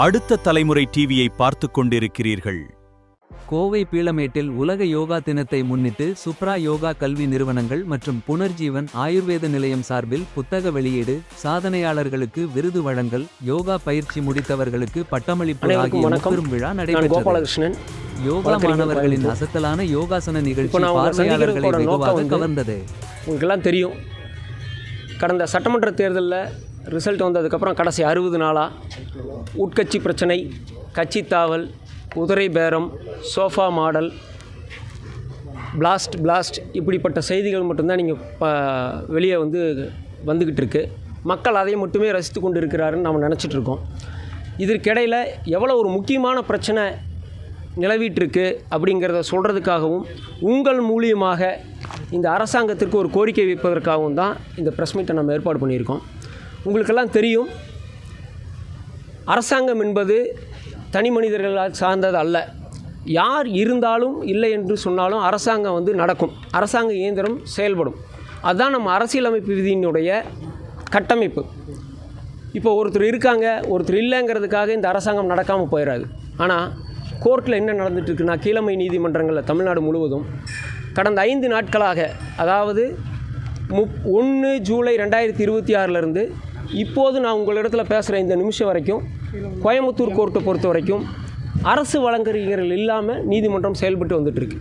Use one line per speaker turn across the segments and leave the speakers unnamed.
அடுத்த தலைமுறை டிவியை பார்த்துக் கொண்டிருக்கிறீர்கள்.
கோவை பீளமேட்டில் உலக யோகா தினத்தை முன்னிட்டு சுப்ரா யோகா கல்வி நிறுவனங்கள் மற்றும் புனர்ஜீவன் ஆயுர்வேத நிலையம் சார்பில் புத்தக வெளியீடு, சாதனையாளர்களுக்கு விருது வழங்கல், யோகா பயிற்சி முடித்தவர்களுக்கு பட்டமளிப்பு ஆகிய முப்பெரும் விழா நடைபெற்றது. யோகா மாணவர்களின் அசத்தலான யோகாசன நிகழ்ச்சி பார்வையாளர்களை வெகுவாக கவர்ந்தது.
உங்களுக்கெல்லாம் தெரியும், கடந்த சட்டமன்ற தேர்தலில் ரிசல்ட் வந்ததுக்கப்புறம் கடைசி 60 நாளாக உட்கட்சி பிரச்சனை, கட்சி தாவல், குதிரை பேரம், சோஃபா மாடல், பிளாஸ்ட் இப்படிப்பட்ட செய்திகள் மட்டும்தான் நீங்கள் வெளியே வந்துக்கிட்டு இருக்கு. மக்கள் அதை மட்டுமே ரசித்து கொண்டு இருக்கிறாருன்னு நம்ம நினச்சிட்ருக்கோம். இதற்கிடையில் எவ்வளோ ஒரு முக்கியமான பிரச்சனை நிலவிட்டிருக்கு அப்படிங்கிறத சொல்கிறதுக்காகவும் உங்கள் மூலியமாக இந்த அரசாங்கத்திற்கு ஒரு கோரிக்கை வைப்பதற்காகவும் தான் இந்த ப்ரெஸ் மீட்டை நம்ம ஏற்பாடு பண்ணியிருக்கோம். உங்களுக்கெல்லாம் தெரியும், அரசாங்கம் என்பது தனி மனிதர்களால் சார்ந்தது அல்ல. யார் இருந்தாலும் இல்லை என்று சொன்னாலும் அரசாங்கம் நடக்கும். அரசாங்க இயந்திரம் செயல்படும். அதுதான் நம்ம அரசியலமைப்பு விதியினுடைய கட்டமைப்பு. இப்போ ஒருத்தர் இருக்காங்க, ஒருத்தர் இல்லைங்கிறதுக்காக இந்த அரசாங்கம் நடக்காமல் போயிடாது. ஆனால் கோர்ட்டில் என்ன நடந்துகிட்ருக்குன்னா, கீழமை நீதிமன்றங்களில் தமிழ்நாடு முழுவதும் கடந்த 5 நாட்களாக, அதாவது 1 ஜூலை 2026 இப்போது நான் உங்களிடத்தில் பேசுகிற இந்த நிமிஷம் வரைக்கும் கோயம்புத்தூர் கோர்ட்டை பொறுத்த வரைக்கும் அரசு வழக்கறிஞர்கள் இல்லாமல் நீதிமன்றம் செயல்பட்டு வந்துட்டுருக்கு.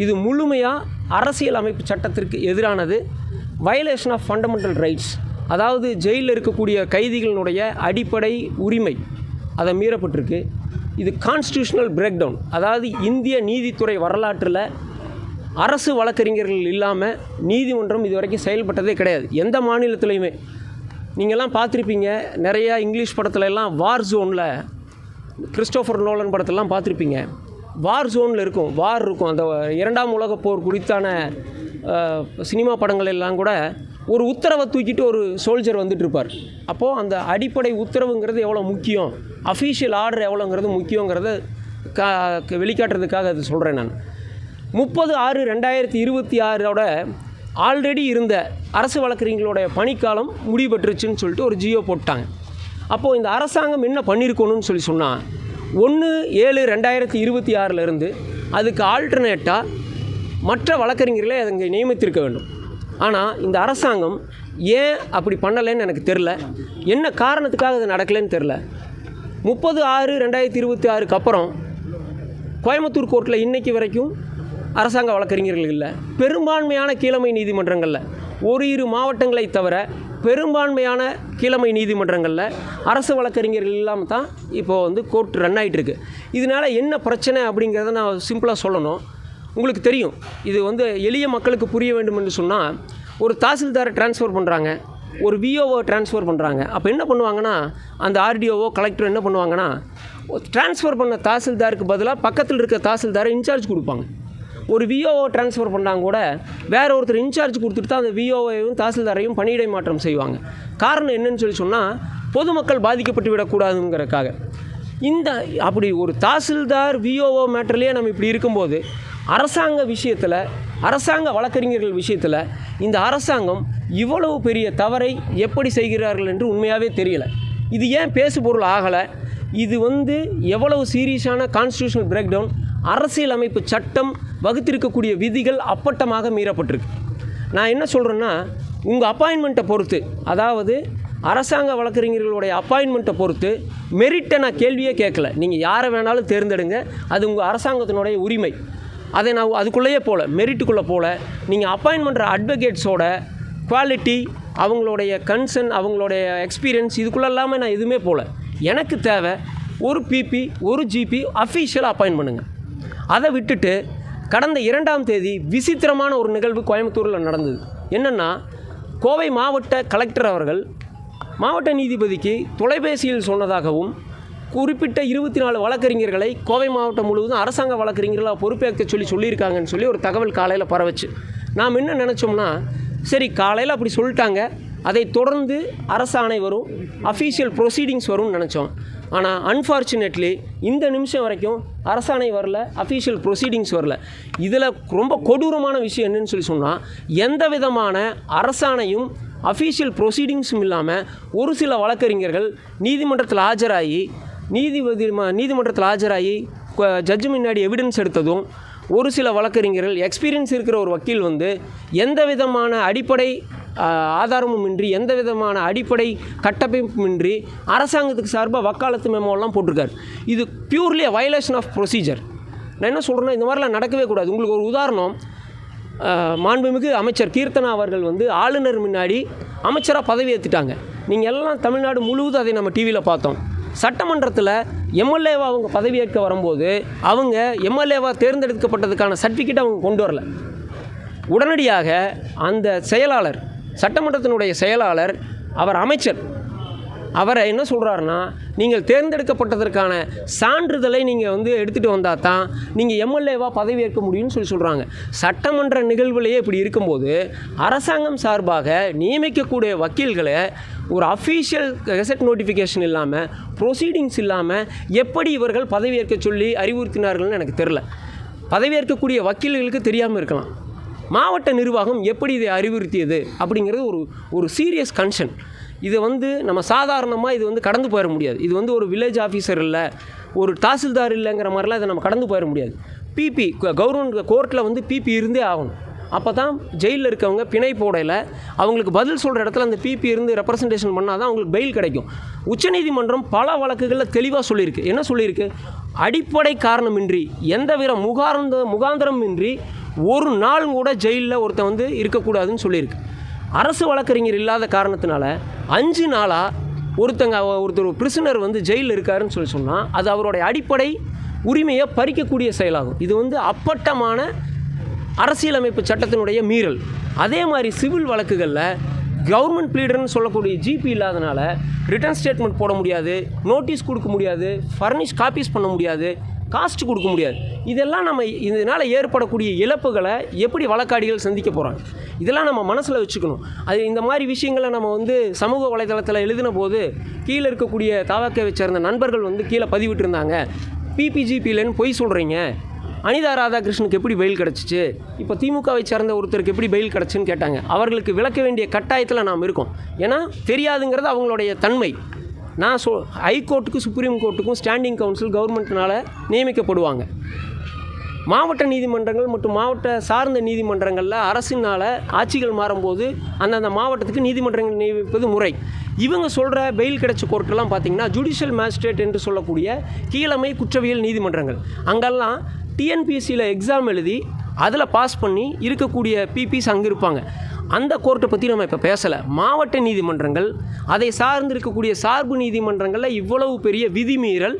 இது முழுமையாக அரசியல் அமைப்பு சட்டத்திற்கு எதிரானது. வயலேஷன் ஆஃப் ஃபண்டமெண்டல் ரைட்ஸ், அதாவது ஜெயிலில் இருக்கக்கூடிய கைதிகளினுடைய அடிப்படை உரிமை அதை மீறப்பட்டிருக்கு. இது கான்ஸ்டியூஷனல் பிரேக் டவுன். அதாவது இந்திய நீதித்துறை வரலாற்றில் அரசு வழக்கறிஞர்கள் இல்லாமல் நீதிமன்றம் இதுவரைக்கும் செயல்பட்டதே கிடையாது, எந்த மாநிலத்திலையுமே. நீங்கள்லாம் பார்த்துருப்பீங்க, நிறையா இங்கிலீஷ் படத்துல எல்லாம் வார் ஜோனில், கிறிஸ்டோஃபர் நோலன் படத்திலலாம் பார்த்துருப்பீங்க, வார் ஜோனில் இருக்கும், வார் இருக்கும். அந்த 2ஆம் உலகப் போர் குறித்தான சினிமா படங்கள் எல்லாம் கூட ஒரு உத்தரவை தூக்கிட்டு ஒரு சோல்ஜர் வந்துட்டுருப்பார். அப்போது அந்த அடிப்படை உத்தரவுங்கிறது எவ்வளோ முக்கியம், அஃபீஷியல் ஆர்டர் எவ்வளோங்கிறது முக்கியங்கிறத வெளிக்காட்டுறதுக்காக அது சொல்கிறேன் நான். 30/6/2026 ஆல்ரெடி இருந்த அரசு வழக்கறிஞர்களுடைய பணிக்காலம் முடிவுபெற்றுச்சுன்னு சொல்லிட்டு ஒரு ஜியோ போட்டாங்க. அப்போது இந்த அரசாங்கம் என்ன பண்ணியிருக்கணும்னு சொன்னால், 1/7/2026 அதுக்கு ஆல்டர்னேட்டாக மற்ற வழக்கறிஞர்களை அங்கே நியமித்திருக்க வேண்டும். ஆனால் இந்த அரசாங்கம் ஏன் அப்படி பண்ணலைன்னு எனக்கு தெரில. என்ன காரணத்துக்காக அது நடக்கலைன்னு தெரில. 30/6/2026 அப்புறம் கோயம்புத்தூர் கோர்ட்டில் இன்றைக்கி வரைக்கும் அரசாங்க வழக்கறிஞர்கள் இல்லை. பெரும்பான்மையான கீழமை நீதிமன்றங்களில், ஒரு 2 மாவட்டங்களை தவிர பெரும்பான்மையான கீழமை நீதிமன்றங்களில் அரசு வழக்கறிஞர்கள் இல்லாமல் தான் இப்போது கோர்ட் ரன் ஆகிட்டுருக்கு. இதனால் என்ன பிரச்சனை அப்படிங்கிறத நான் சிம்பிளாக சொல்லணும். உங்களுக்கு தெரியும், இது எளிய மக்களுக்கு புரிய வேண்டும் என்று சொன்னால், ஒரு தாசில்தாரை ட்ரான்ஸ்ஃபர் பண்ணுறாங்க, ஒரு விஓஓ ட்ரான்ஸ்ஃபர் பண்ணுறாங்க. அப்போ என்ன பண்ணுவாங்கன்னா, அந்த ஆர்டிஓஓ கலெக்டர் என்ன பண்ணுவாங்கன்னா, ட்ரான்ஸ்ஃபர் பண்ண தாசில்தாருக்கு பதிலாக பக்கத்தில் இருக்க தாசில்தாரை இன்சார்ஜ் கொடுப்பாங்க. ஒரு விஓஓ ட்ரான்ஸ்ஃபர் பண்ணாங்க கூட வேறு ஒருத்தர் இன்சார்ஜ் கொடுத்துட்டு தான் அந்த விஓஓவையும் தாசில்தாரையும் பணியிடை மாற்றம் செய்வாங்க. காரணம் என்னன்னு சொன்னால், பொதுமக்கள் பாதிக்கப்பட்டு விடக்கூடாதுங்கிறதுக்காக. அப்படி ஒரு தாசில்தார் விஓஓ மேட்டர்லேயே நம்ம இப்படி இருக்கும்போது, அரசாங்க விஷயத்தில், அரசாங்க வழக்கறிஞர்கள் விஷயத்தில் இந்த அரசாங்கம் இவ்வளவு பெரிய தவறை எப்படி செய்கிறார்கள் என்று உண்மையாகவே தெரியலை. இது ஏன் பேசு பொருள் ஆகலை? இது எவ்வளவு சீரியஸான கான்ஸ்டியூஷனல் பிரேக் டவுன். அரசியல் அமைப்பு சட்டம் வகுத்திருக்கக்கூடிய விதிகள் அப்பட்டமாக மீறப்பட்டிருக்கு. நான் என்ன சொல்கிறேன்னா, உங்கள் அப்பாயின்மெண்ட்டை பொறுத்து, அதாவது அரசாங்க வழக்கறிஞர்களுடைய அப்பாயின்மெண்ட்டை பொறுத்து மெரிட்டை நான் கேள்வியே கேட்கல. நீங்கள் யாரை வேணாலும் தேர்ந்தெடுங்க, அது உங்கள் அரசாங்கத்தினுடைய உரிமை. அதை நான் அதுக்குள்ளேயே போகல, மெரிட்டுக்குள்ளே போகல. நீங்கள் அப்பாயின்ட் பண்ணுற அட்வொகேட்ஸோட குவாலிட்டி, அவங்களுடைய கன்சர்ன், அவங்களுடைய எக்ஸ்பீரியன்ஸ், இதுக்குள்ளே இல்லாமல் நான் எதுவுமே போகல. எனக்கு தேவை ஒரு பிபி, ஒரு ஜிபி அஃபீஷியலாக அப்பாயின்ட் பண்ணுங்கள். அதை விட்டுட்டு கடந்த 2ஆம் தேதி விசித்திரமான ஒரு நிகழ்வு கோயம்புத்தூரில் நடந்தது. என்னென்னா, கோவை மாவட்ட கலெக்டர் அவர்கள் மாவட்ட நீதிபதிக்கு தொலைபேசியில் சொன்னதாகவும், குறிப்பிட்ட 24 வழக்கறிஞர்களை கோவை மாவட்டம் முழுவதும் அரசாங்க வழக்கறிஞர்களாக பொறுப்பேற்க சொல்லியிருக்காங்கன்னு சொல்லி ஒரு தகவல் காலையில் பரவச்சு. நாம் என்ன நினச்சோம்னா, சரி காலையில் அப்படி சொல்லிட்டாங்க, அதை தொடர்ந்து அரசாணை வரும், அஃபீஷியல் ப்ரொசீடிங்ஸ் வரும்னு நினச்சோம். ஆனால் அன்ஃபார்ச்சுனேட்லி இந்த நிமிஷம் வரைக்கும் அரசாணை வரல, அஃபீஷியல் ப்ரொசீடிங்ஸ் வரல. இதில் ரொம்ப கொடூரமான விஷயம் என்னன்னு சொன்னால், எந்த விதமான அரசாணையும் அஃபீஷியல் ப்ரொசீடிங்ஸும் இல்லாமல் ஒரு சில வழக்கறிஞர்கள் நீதிமன்றத்தில் ஆஜராகி நீதிமன்றத்தில் ஆஜராகி ஜட்ஜு முன்னாடி எவிடன்ஸ் எடுத்ததும் ஒரு சில வழக்கறிஞர்கள் எக்ஸ்பீரியன்ஸ் இருக்கிற ஒரு வக்கீல் வந்து எந்த விதமான அடிப்படை ஆதாரமும் இன்றி எந்த விதமான அடிப்படை கட்டமைப்புமின்றி அரசாங்கத்துக்கு சார்பாக வக்காலத்து மெமோலாம் போட்டிருக்காரு. இது பியூர்லி வயலேஷன் ஆஃப் ப்ரொசீஜர். நான் என்ன சொல்கிறேன்னா, இந்த மாதிரிலாம் நடக்கவே கூடாது. உங்களுக்கு ஒரு உதாரணம், மாண்புமிகு அமைச்சர் கீர்த்தனா அவர்கள் வந்து ஆளுநர் முன்னாடி அமைச்சராக பதவி ஏற்றுட்டாங்க. நீங்கள் எல்லாம் தமிழ்நாடு முழுவதும் அதை நம்ம டிவியில் பார்த்தோம். சட்டமன்றத்தில் எம்எல்ஏவாக அவங்க பதவியேற்க வரும்போது அவங்க எம்எல்ஏவாக தேர்ந்தெடுக்கப்பட்டதுக்கான சர்டிஃபிகேட் அவங்க கொண்டு வரல. உடனடியாக அந்த செயலாளர், சட்டமன்றத்தினுடைய செயலாளர், அவர் அமைச்சர், அவரை என்ன சொல்கிறாருன்னா, நீங்கள் தேர்ந்தெடுக்கப்பட்டதற்கான சான்றிதழை நீங்கள் வந்து எடுத்துகிட்டு வந்தால் தான் நீங்கள் எம்எல்ஏவாக பதவியேற்க முடியும்னு சொல்கிறாங்க. சட்டமன்ற நிகழ்வுலையே இப்படி இருக்கும்போது அரசாங்கம் சார்பாக நியமிக்கக்கூடிய வக்கீல்களை ஒரு அஃபீஷியல் கெசட் நோட்டிஃபிகேஷன் இல்லாமல், ப்ரொசீடிங்ஸ் இல்லாமல் எப்படி இவர்கள் பதவியேற்க சொல்லி அறிவுறுத்தினார்கள்னு எனக்கு தெரில. பதவியேற்கக்கூடிய வக்கீல்களுக்கு தெரியாமல் இருக்கலாம். மாவட்ட நிர்வாகம் எப்படி இதை அறிவுறுத்தியது அப்படிங்கிறது ஒரு சீரியஸ் கன்சர்ன். இதை வந்து நம்ம சாதாரணமாக இது வந்து கடந்து போயிட முடியாது. இது வந்து ஒரு வில்லேஜ் ஆஃபீஸர் இல்லை, ஒரு தாசில்தார் இல்லைங்கிற மாதிரிலாம் இதை நம்ம கடந்து போயிட முடியாது. பிபி கவர்மெண்ட் கோர்ட்டில் வந்து பிபி இருந்தே ஆகணும். அப்போ தான் ஜெயிலில் இருக்கவங்க பிணை போடையில் அவங்களுக்கு பதில் சொல்கிற இடத்துல அந்த பிபி இருந்து ரெப்ரசன்டேஷன் பண்ணால் தான் அவங்களுக்கு பெயில் கிடைக்கும். உச்சநீதிமன்றம் பல வழக்குகளில் தெளிவாக சொல்லியிருக்கு. என்ன சொல்லியிருக்கு? அடிப்படை காரணமின்றி, எந்தவித முகாந்திரமின்றி ஒரு நாள் கூட ஜெயிலில் ஒருத்தன் வந்து இருக்கக்கூடாதுன்னு சொல்லியிருக்கு. அரசு வழக்கறிஞர் இல்லாத காரணத்தினால 5 நாளாக ஒருத்தர் பிரிசனர் வந்து ஜெயிலில் இருக்காருன்னு சொன்னால் அது அவருடைய அடிப்படை உரிமையை பறிக்கக்கூடிய செயலாகும். இது வந்து அப்பட்டமான அரசியலமைப்பு சட்டத்தினுடைய மீறல். அதே மாதிரி சிவில் வழக்குகளில் கவர்மெண்ட் ப்ளீடர்னு சொல்லக்கூடிய ஜிபி இல்லாதனால ரிட்டர்ன் ஸ்டேட்மெண்ட் போட முடியாது, நோட்டீஸ் கொடுக்க முடியாது, ஃபர்னிஷ் காப்பீஸ் பண்ண முடியாது, காஸ்ட் கொடுக்க முடியாது. இதெல்லாம் நம்ம இதனால் ஏற்படக்கூடிய இழப்புகளை எப்படி வழக்காடிகள் சந்திக்க போகிறாங்க, இதெல்லாம் நம்ம மனசில் வச்சுக்கணும். அது இந்த மாதிரி விஷயங்களை நம்ம வந்து சமூக வலைதளத்தில் எழுதின போது கீழே இருக்கக்கூடிய தாவக்கவை சேர்ந்த நண்பர்கள் வந்து கீழே பதிவிட்டிருந்தாங்க, பிபிஜிபியிலன்னு பொய் சொல்கிறீங்க, அனிதா ராதாகிருஷ்ணனுக்கு எப்படி பெயில் கிடச்சிச்சு, இப்போ திமுகவை சேர்ந்த ஒருத்தருக்கு எப்படி பெயில் கிடச்சின்னு கேட்டாங்க. அவர்களுக்கு விளக்க வேண்டிய கட்டாயத்தில் நாம் இருக்கோம். ஏன்னா தெரியாதுங்கிறது அவங்களுடைய தன்மை. நான் ஹைகோர்ட்டுக்கும் சுப்ரீம் கோர்ட்டுக்கும் ஸ்டாண்டிங் கவுன்சில் கவர்மெண்ட்னால் நியமிக்கப்படுவாங்க. மாவட்ட நீதிமன்றங்கள் மற்றும் மாவட்ட சார்ந்த நீதிமன்றங்களில் அரசினால் ஆட்சிகள் மாறும்போது அந்தந்த மாவட்டத்துக்கு நீதிமன்றங்கள் நியமிப்பது முறை. இவங்க சொல்கிற பெயில் கிடைச்ச கோர்ட்டெல்லாம் பார்த்திங்கன்னா ஜுடிஷியல் மேஜிஸ்ட்ரேட் என்று சொல்லக்கூடிய கீழமை குற்றவியல் நீதிமன்றங்கள். அங்கெல்லாம் டிஎன்பிஎஸ்சியில் எக்ஸாம் எழுதி அதில் பாஸ் பண்ணி இருக்கக்கூடிய பிபிஸ் அங்கே இருப்பாங்க. அந்த கோர்ட்டை பற்றி நம்ம இப்போ பேசலை. மாவட்ட நீதிமன்றங்கள், அதை சார்ந்து இருக்கக்கூடிய சார்பு நீதிமன்றங்களில் இவ்வளவு பெரிய விதிமீறல்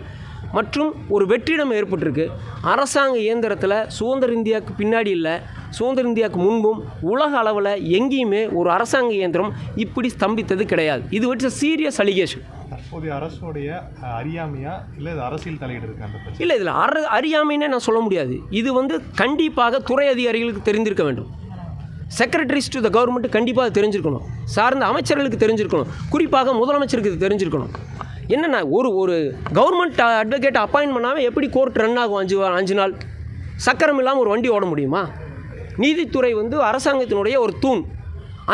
மற்றும் ஒரு வெற்றிடம் ஏற்பட்டிருக்கு. அரசாங்க இயந்திரத்தில் சுதந்திர இந்தியாவுக்கு பின்னாடி இல்லை, சுதந்திர இந்தியாவுக்கு முன்பும் உலக அளவில் எங்கேயுமே ஒரு அரசாங்க இயந்திரம் இப்படி ஸ்தம்பித்தது கிடையாது. இது வச்சு சீரியஸ் அலிகேஷன்.
தற்போதைய அரசுடைய அறியாமையா இல்லை இது அரசியல் தலையீடு இருக்கு அந்த பிரச்சனை?
இல்லை, இதில் அறியாமைன்னே நான் சொல்ல முடியாது. இது வந்து கண்டிப்பாக துறை அதிகாரிகளுக்கு தெரிந்திருக்க வேண்டும். செக்ரட்டரிஸ் டு த கவர்மெண்ட் கண்டிப்பாக தெரிஞ்சிருக்கணும், சார்ந்த அமைச்சர்களுக்கு தெரிஞ்சிருக்கணும், குறிப்பாக முதலமைச்சருக்கு இது தெரிஞ்சிருக்கணும். என்னென்னா ஒரு கவர்மெண்ட் அட்வொகேட் அப்பாயின்ட் பண்ணாமல் எப்படி கோர்ட் ரன் ஆகும் 5 நாள்? சக்கரம் இல்லாமல் ஒரு வண்டி ஓட முடியுமா? நீதித்துறை வந்து அரசாங்கத்தினுடைய ஒரு தூண்.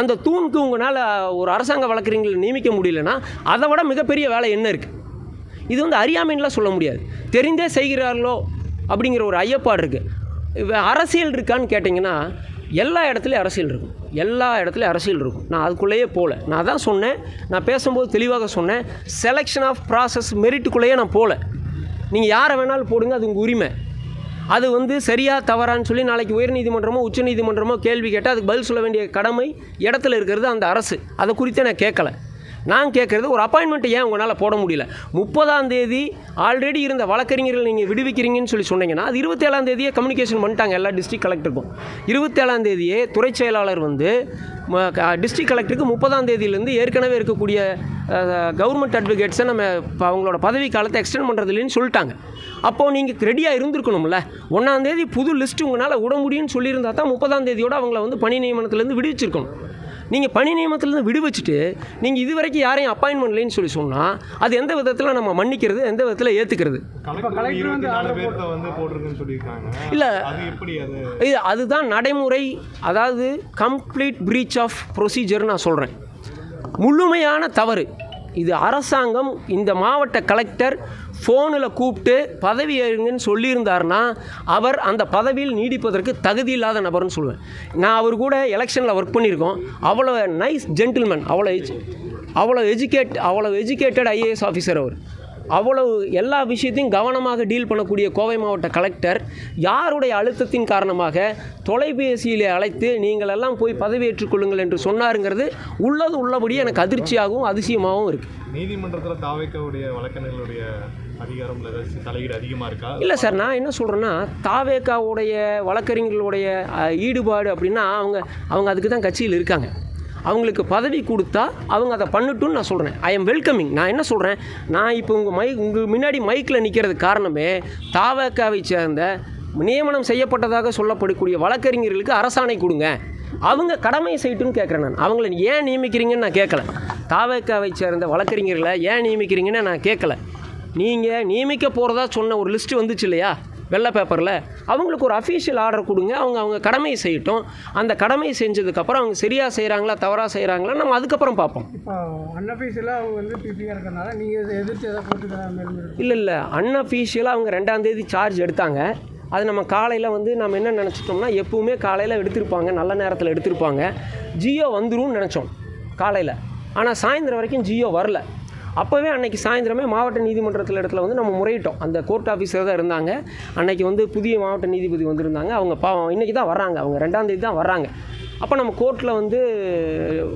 அந்த தூணுக்கு உங்களால் ஒரு அரசாங்க வழக்கறிஞர்களை நியமிக்க முடியலன்னா அதை விட மிகப்பெரிய வேலை என்ன இருக்குது? இது வந்து அறியாமைன்னுலாம் சொல்ல முடியாது. தெரிந்தே செய்கிறார்களோ அப்படிங்கிற ஒரு ஐயப்பாடு இருக்குது. அரசியல் இருக்கான்னு கேட்டிங்கன்னா எல்லா இடத்துலையும் அரசியல் இருக்கும், எல்லா இடத்துலையும் அரசியல் இருக்கும். நான் அதுக்குள்ளேயே போகல. நான் தான் சொன்னேன், நான் பேசும்போது தெளிவாக சொன்னேன், செலெக்ஷன் ஆஃப் ப்ராசஸ் மெரிட்டுக்குள்ளேயே நான் போகல. நீங்கள் யாரை வேணாலும் போடுங்க, அது உங்கள் உரிமை. அது வந்து சரியாக தவறான்னு சொல்லி நாளைக்கு உயர்நீதிமன்றமோ உச்சநீதிமன்றமோ கேள்வி கேட்டால் அதுக்கு பதில் சொல்ல வேண்டிய கடமை இடத்துல இருக்கிறது அந்த அரசு. அதை குறித்து நான் கேட்கலை. நான் கேட்குறது ஒரு அப்பாயின்மெண்ட்டை ஏன் உங்களால் போட முடியல? 30ஆம் தேதி ஆல்ரெடி இருந்த வழக்கறிஞர்கள் நீங்கள் விடுவிக்கிறீங்கன்னு சொல்லி சொன்னீங்கன்னா அது 27ஆம் தேதியே கம்யூனிகேஷன் பண்ணிட்டாங்க எல்லா டிஸ்ட்ரிக்ட் கலெக்டருக்கும். 27ஆம் தேதியே துறை செயலாளர் வந்து டிஸ்ட்ரிக்ட் கலெக்டருக்கு 30ஆம் தேதியிலேருந்து ஏற்கனவே இருக்கக்கூடிய கவர்மெண்ட் அட்வொகேட்ஸை நம்ம இப்போ அவங்களோட பதவி காலத்தை எக்ஸ்டெண்ட் பண்ணுறது இல்லைன்னு சொல்லிட்டாங்க. அப்போது நீங்கள் ரெடியாக இருந்திருக்கணும்ல. 1ஆம் தேதி புது லிஸ்ட்டு உங்களால் விட முடியும்னு சொல்லியிருந்தா தான் 30ஆம் தேதியோடு அவங்கள வந்து பணி நியமனத்துலேருந்து விடுவிச்சிருக்கணும். நீங்கள் பணி நியமனத்துலேருந்து விடுவிச்சுட்டு நீங்கள் இது வரைக்கும் யாரையும் அப்பாயின்ட் பண்ணலைன்னு சொல்லி சொன்னால் அது எந்த விதத்தில் நம்ம மன்னிக்கிறது, எந்த விதத்தில் ஏற்றுக்கிறது? இல்லை, அதுதான் நடைமுறை. அதாவது கம்ப்ளீட் பிரீச் ஆஃப் ப்ரொசீஜர் நான் சொல்கிறேன். முழுமையான தவறு இது. அரசாங்கம், இந்த மாவட்ட கலெக்டர் ஃபோனில் கூப்பிட்டு பதவி ஏறுங்கன்னு சொல்லியிருந்தாருன்னா அவர் அந்த பதவியில் நீடிப்பதற்கு தகுதி இல்லாத நபர்னு சொல்லுவேன். நான் அவர் கூட எலெக்ஷனில் ஒர்க் பண்ணியிருக்கோம். அவ்வளோ நைஸ் ஜென்டில்மேன், அவ்வளோ எஜுகேட்டட் ஐஏஎஸ் ஆஃபீஸர் அவர். அவ்வளவு எல்லா விஷயத்தையும் கவனமாக டீல் பண்ணக்கூடிய கோவை மாவட்ட கலெக்டர் யாருடைய அழுத்தத்தின் காரணமாக தொலைபேசியிலே அழைத்து நீங்கள் எல்லாம் போய் பதவியேற்றுக் கொள்ளுங்கள் என்று சொன்னாருங்கிறது உள்ளபடி எனக்கு அதிர்ச்சியாகவும் அதிசயமாகவும் இருக்குது.
நீதிமன்றத்தில் தாவேக்காவுடைய வழக்கறிஞர்களுடைய அதிகாரம் தலையீடு அதிகமாக இருக்கா?
இல்லை சார், நான் என்ன சொல்கிறேன்னா, தாவேக்காவுடைய வழக்கறிஞர்களுடைய ஈடுபாடு அப்படின்னா அவங்க அதுக்கு தான் கட்சியில் இருக்காங்க. அவங்களுக்கு பதவி கொடுத்தா அவங்க அதை பண்ணட்டும்னு நான் சொல்கிறேன். I am welcoming. நான் என்ன சொல்கிறேன், நான் இப்போ உங்கள் முன்னாடி மைக்கில் நிற்கிறதுக்கு காரணமே தாவேக்காவை சேர்ந்த நியமனம் செய்யப்பட்டதாக சொல்லப்படக்கூடிய வழக்கறிஞர்களுக்கு அரசாணை கொடுங்க, அவங்க கடமை செய்யட்டும்னு கேட்குறேன். நான் அவங்கள ஏன் நியமிக்கிறீங்கன்னு நான் கேட்கல. தாவேக்காவை சேர்ந்த வழக்கறிஞர்களை ஏன் நியமிக்கிறீங்கன்னு நான் கேட்கல. நீங்கள் நியமிக்க போகிறதா சொன்ன ஒரு லிஸ்ட்டு வந்துச்சு இல்லையா வெள்ளை பேப்பரில், அவங்களுக்கு ஒரு அஃபீஷியல் ஆர்டர் கொடுங்க, அவங்க கடமையை செய்யட்டும். அந்த கடமையை செஞ்சதுக்கப்புறம் அவங்க சரியாக செய்கிறாங்களா தவறாக செய்கிறாங்களா நம்ம அதுக்கப்புறம் பார்ப்போம்.
இப்போ அன்அஃபீஷியலாக அவங்க வந்து பிபியாக இருக்கிறனால நீங்கள் எதிர்த்து எதாவது போட்டு
இல்லை அன்அஃபீஷியலாக அவங்க 2ஆம் தேதி சார்ஜ் எடுத்தாங்க. அது நம்ம காலையில் வந்து நம்ம என்ன நினச்சிட்டோம்னா, எப்பவுமே காலையில் எடுத்திருப்பாங்க, நல்ல நேரத்தில் எடுத்திருப்பாங்க, ஜியோ வந்துரும்னு நினச்சோம் காலையில். ஆனால் சாயந்தரம் வரைக்கும் ஜியோ வரல. அப்போவே அன்றைக்கி சாயந்தரமே மாவட்ட நீதிமன்றத்தில் இடத்துல வந்து நம்ம முறையிட்டோம். அந்த கோர்ட் ஆஃபீஸர் தான் இருந்தாங்க அன்றைக்கி, வந்து புதிய மாவட்ட நீதிபதி வந்திருந்தாங்க. அவங்க பாவம் இன்றைக்கி தான் வர்றாங்க, அவங்க 2ஆம் தேதி தான் வர்றாங்க. அப்போ நம்ம கோர்ட்டில் வந்து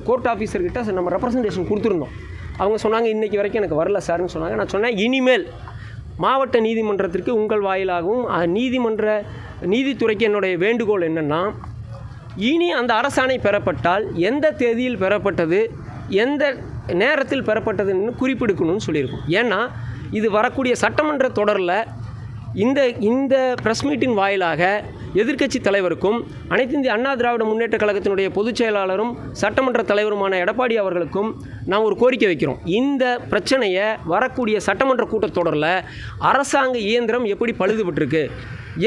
கோர்ட் ஆஃபீஸர்கிட்ட நம்ம ரெப்ரசன்டேஷன் கொடுத்துருந்தோம். அவங்க சொன்னாங்க இன்றைக்கி வரைக்கும் எனக்கு வரல சார்னு சொன்னாங்க. நான் சொன்னேன், இனிமேல் மாவட்ட நீதிமன்றத்திற்கு உங்கள் வாயிலாகவும் நீதித்துறைக்கு என்னுடைய வேண்டுகோள் என்னென்னா, இனி அந்த அரசாணை பெறப்பட்டால் எந்த தேதியில் பெறப்பட்டது, எந்த நேரத்தில் பெறப்பட்டதுன்னு குறிப்பிடுக்கணும்னு சொல்லியிருக்கோம். ஏன்னா இது வரக்கூடிய சட்டமன்ற தொடரில் இந்த ப்ரெஸ் மீட்டின் வாயிலாக எதிர்க்கட்சி தலைவருக்கும் அனைத்து இந்திய அண்ணா திராவிட முன்னேற்ற கழகத்தினுடைய பொதுச் செயலாளரும் சட்டமன்ற தலைவருமான எடப்பாடி அவர்களுக்கும் நான் ஒரு கோரிக்கை வைக்கிறோம். இந்த பிரச்சனையை வரக்கூடிய சட்டமன்ற கூட்டத்தொடரில் அரசாங்க இயந்திரம் எப்படி பழுதுபட்டிருக்கு,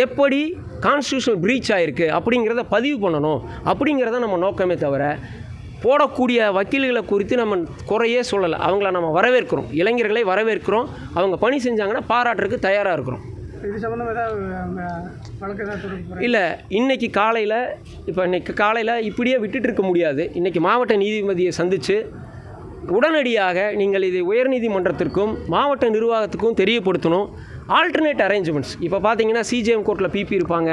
எப்படி கான்ஸ்டியூஷனல் பிரீச் ஆகிருக்கு அப்படிங்கிறத பதிவு பண்ணணும். அப்படிங்கிறத நம்ம நோக்கமே தவிர போடக்கூடிய வக்கீல்களை குறித்து நம்ம குறையே சொல்லலை. அவங்கள நம்ம வரவேற்கிறோம், இளைஞர்களை வரவேற்கிறோம். அவங்க பணி செஞ்சாங்கன்னா பாராட்டுறதுக்கு தயாராக இருக்கிறோம்.
இது சம்பந்தம் ஏதாவது வழக்கு ஏதாவது
இல்லை, இன்றைக்கி காலையில் இப்படியே விட்டுட்டு இருக்க முடியாது. இன்றைக்கி மாவட்ட நீதிபதியை சந்தித்து உடனடியாக நீங்கள் இதை உயர்நீதிமன்றத்திற்கும் மாவட்ட நிர்வாகத்துக்கும் தெரியப்படுத்தணும். ஆல்டர்னேட் அரேஞ்ச்மெண்ட்ஸ், இப்போ பார்த்தீங்கன்னா சிஜிஎம் கோர்ட்டில் பிபி இருப்பாங்க,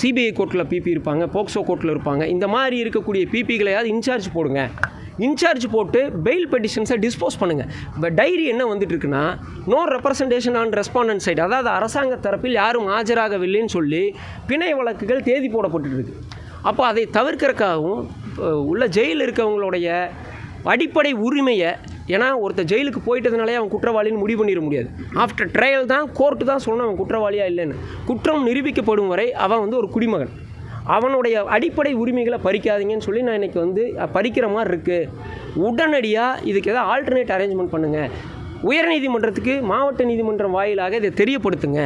சிபிஐ கோர்ட்டில் பிபி இருப்பாங்க, போக்சோ கோர்ட்டில் இருப்பாங்க. இந்த மாதிரி இருக்கக்கூடிய பிபிகளையாவது இன்சார்ஜ் போடுங்க. இன்சார்ஜ் போட்டு பெயில் பெட்டிஷன்ஸை டிஸ்போஸ் பண்ணுங்கள். இப்போ டைரி என்ன வந்துட்டு இருக்குன்னா, no representation on respondent side, அதாவது அரசாங்க தரப்பில் யாரும் ஆஜராகவில்லைன்னு சொல்லி பிணை வழக்குகள் தேதி போடப்பட்டு இருக்கு. அப்போ அதை தவிர்க்கிறதுக்காகவும் உள்ள ஜெயிலில் இருக்கவங்களுடைய அடிப்படை உரிமையை, ஏன்னா ஒருத்தர் ஜெயிலுக்கு போயிட்டதுனாலே அவன் குற்றவாளின்னு முடிவு பண்ணிட முடியாது. ஆஃப்டர் ட்ரையல் தான் கோர்ட்டு தான் சொல்லணும் அவன் குற்றவாளியாக இல்லைன்னு. குற்றம் நிரூபிக்கப்படும் வரை அவன் வந்து ஒரு குடிமகன். அவனுடைய அடிப்படை உரிமைகளை பறிக்காதீங்கன்னு சொல்லி நான் இன்றைக்கி வந்து பறிக்கிற மாதிரி இருக்குது. உடனடியாக இதுக்கு எதாவது ஆல்டர்னேட் அரேஞ்ச்மெண்ட் பண்ணுங்கள். உயர்நீதிமன்றத்துக்கு மாவட்ட நீதிமன்றம் வாயிலாக இதை தெரியப்படுத்துங்க.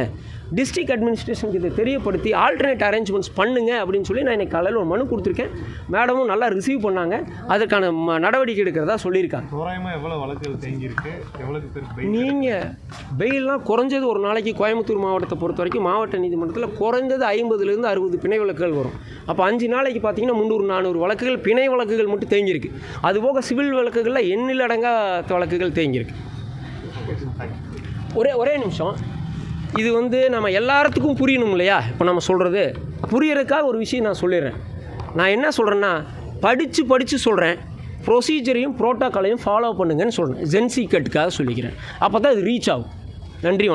டிஸ்ட்ரிக்ட் அட்மினிஸ்ட்ரேஷனுக்கு இதை தெரியப்படுத்தி ஆல்டர்னேட் அரேஞ்ச்மெண்ட்ஸ் பண்ணுங்க அப்படின்னு சொல்லி நான் இன்றைக்கி காலையில் ஒரு மனு கொடுத்துருக்கேன். மேடமும் நல்லா ரிசீவ் பண்ணாங்க. அதற்கான நடவடிக்கை எடுக்கிறதா சொல்லியிருக்காங்க. நீங்கள் பெயிலாம் குறைஞ்சது ஒரு நாளைக்கு கோயம்புத்தூர் மாவட்டத்தை பொறுத்த வரைக்கும் மாவட்ட நீதிமன்றத்தில் குறைஞ்சது 50லேருந்து 60 பிணை வழக்குகள் வரும். அப்போ 5 நாளைக்கு பார்த்தீங்கன்னா 300-400 வழக்குகள் பிணை வழக்குகள் மட்டும் தேங்கியிருக்கு. அதுபோக சிவில் வழக்குகளில் எண்ணிலடங்கா வழக்குகள் தேங்கியிருக்கு. ஒரே நிமிஷம், இது வந்து நம்ம எல்லாத்துக்கும் புரியணும் இல்லையா? இப்போ நம்ம சொல்கிறது புரியறதுக்காக ஒரு விஷயம் நான் சொல்லிடுறேன். நான் என்ன சொல்கிறேன்னா, படித்து சொல்கிறேன், ப்ரொசீஜரையும் ப்ரோட்டோக்காலையும் ஃபாலோ பண்ணுங்கன்னு சொல்கிறேன். ஜென்சிகட்டுக்காக சொல்லிக்கிறேன். அப்போ தான் இது ரீச் ஆகும். நன்றி.